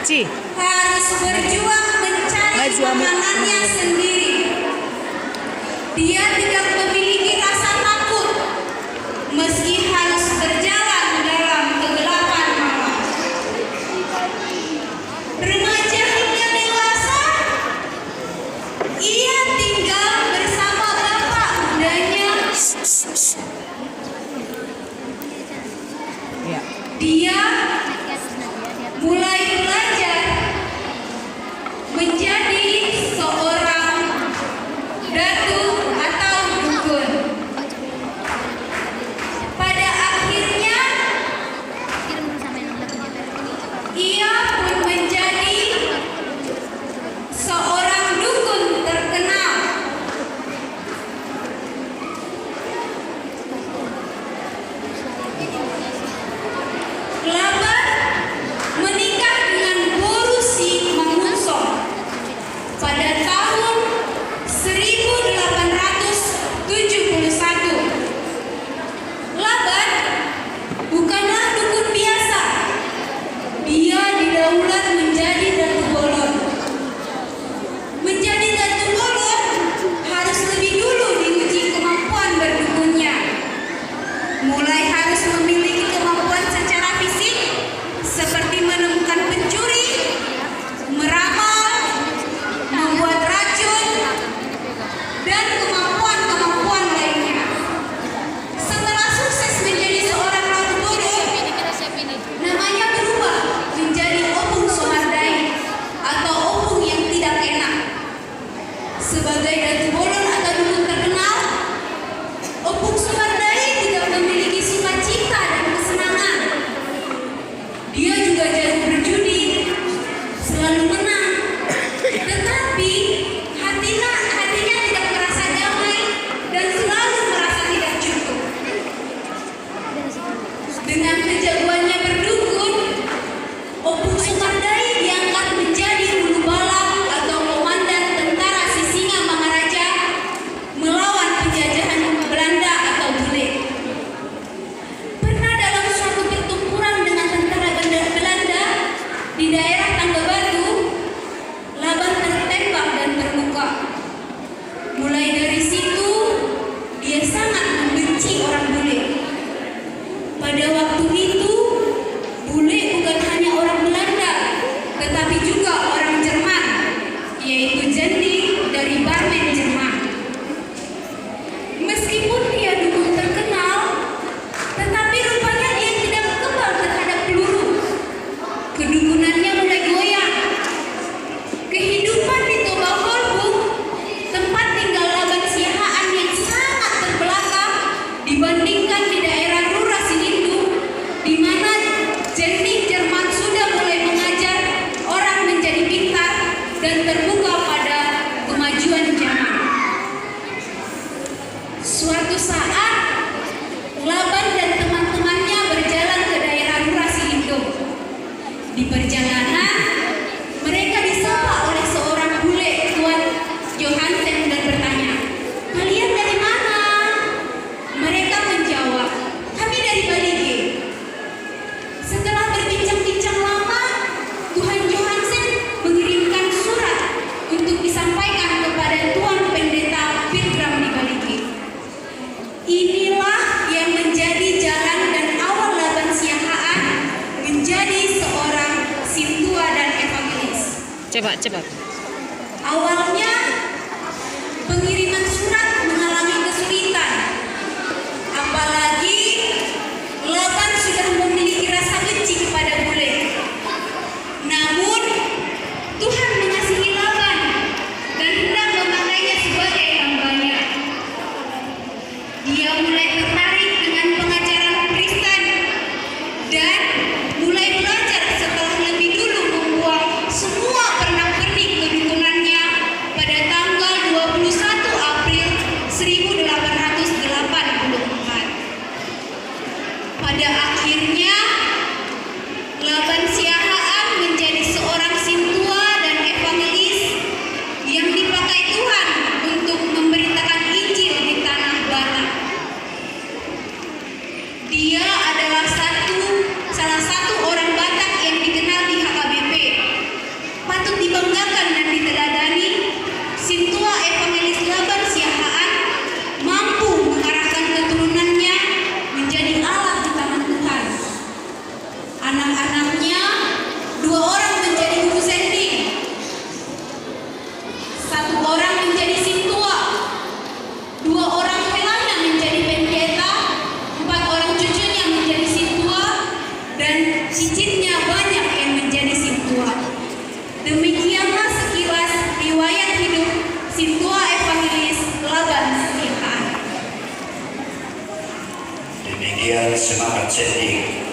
Ci. Harus berjuang mencari makanannya sendiri. Dia tidak memiliki rasa takut meski harus berjalan dalam kegelapan malam. Remaja hingga dewasa, ia tinggal bersama bapak mudanya. Ya. Dia mulai belajar menjadi seorang datu atau dukun. Pada akhirnya ia pun menjadi seorang dukun terkenal. Laban menikah dengan Borusi Mangunsong pada tahun 1871. Laban bukanlah dukun biasa. Dia didaulat menjadi Datu Bolon. Menjadi Datu Bolon harus lebih dulu diuji kemampuan berdukunnya. Mulai harus memiliki kemampuan secara fisik seperti menemukan pencuri, meramal, membuat racun, dan kemampuan-kemampuan lainnya. Setelah sukses menjadi seorang Datu Bolon, namanya berubah menjadi Opung Somardai atau Opung yang tidak enak. Sebagai Datu Bolon atau dukun terkenal, Opung Somardai tidak memiliki sukacita dan kesenangan. Dia juga jago berjudi, selalu menang. Tetapi hatinya tidak merasa damai dan selalu merasa tidak cukup. Dengan kejagoannya berdukun, Opung Somardai diangkat menjadi ulu bala atau komandan tentara Sisinga Mangaraja melawan penjajahan Belanda atau bule. Pernah dalam suatu pertempuran dengan tentara Belanda di daerah Tangga Batu, Laban tertembak dan terluka. Mulai dari situ, dia sangat membenci orang bule. Pada waktu itu, bule bukan hanya orang Belanda, tetapi juga orang Jerman, yaitu Jendi dari Barmen, Jerman. Meskipun dia dukun terkenal, tetapi rupanya dia tidak kebal terhadap peluru. Kedukunannya mulai goyah. Kehidupan di Toba Holbung, tempat tinggal Laban Siahaan yang sangat terbelakang dibandingkan di daerah Rura Sinindu, di mana Jendi Jerman sudah mulai mengajar orang menjadi pintar dan terbuka pada kemajuan zaman. Suatu saat, Laban dan teman-temannya berjalan ke daerah Rura Sinindu. Di perjalanan, mereka disapa oleh seorang bule, Tuan Johansen, dan bertanya, "Kalian dari mana?" Mereka menjawab, "Kami dari Balige." Setelah berbincang-bincang lama, Tuan Johansen mengirimkan surat untuk disampaikan kepada Tuan Pendeta Pilgrim di Balige. Inilah yang menjadi jalan dan awal Laban Siahaan menjadi seorang sintua dan evangelis. Cepat. Awalnya, pengiriman surat mengalami kesulitan. Apalagi Laban sudah memiliki rasa benci kepada bule. Namun, Tuhan mengasihi Laban dan hendak memakainya sebagai hambanya. Dia mulai tertarik dengan pengajaran Kristen dan mulai belajar setelah lebih dulu membuang semua pernak-pernik kedukunannya pada tanggal 21 April cicitnya banyak yang menjadi Sintua. Demikianlah sekilas riwayat hidup Sintua Evangelis Laban Sihaan. Demikian semangat sendiri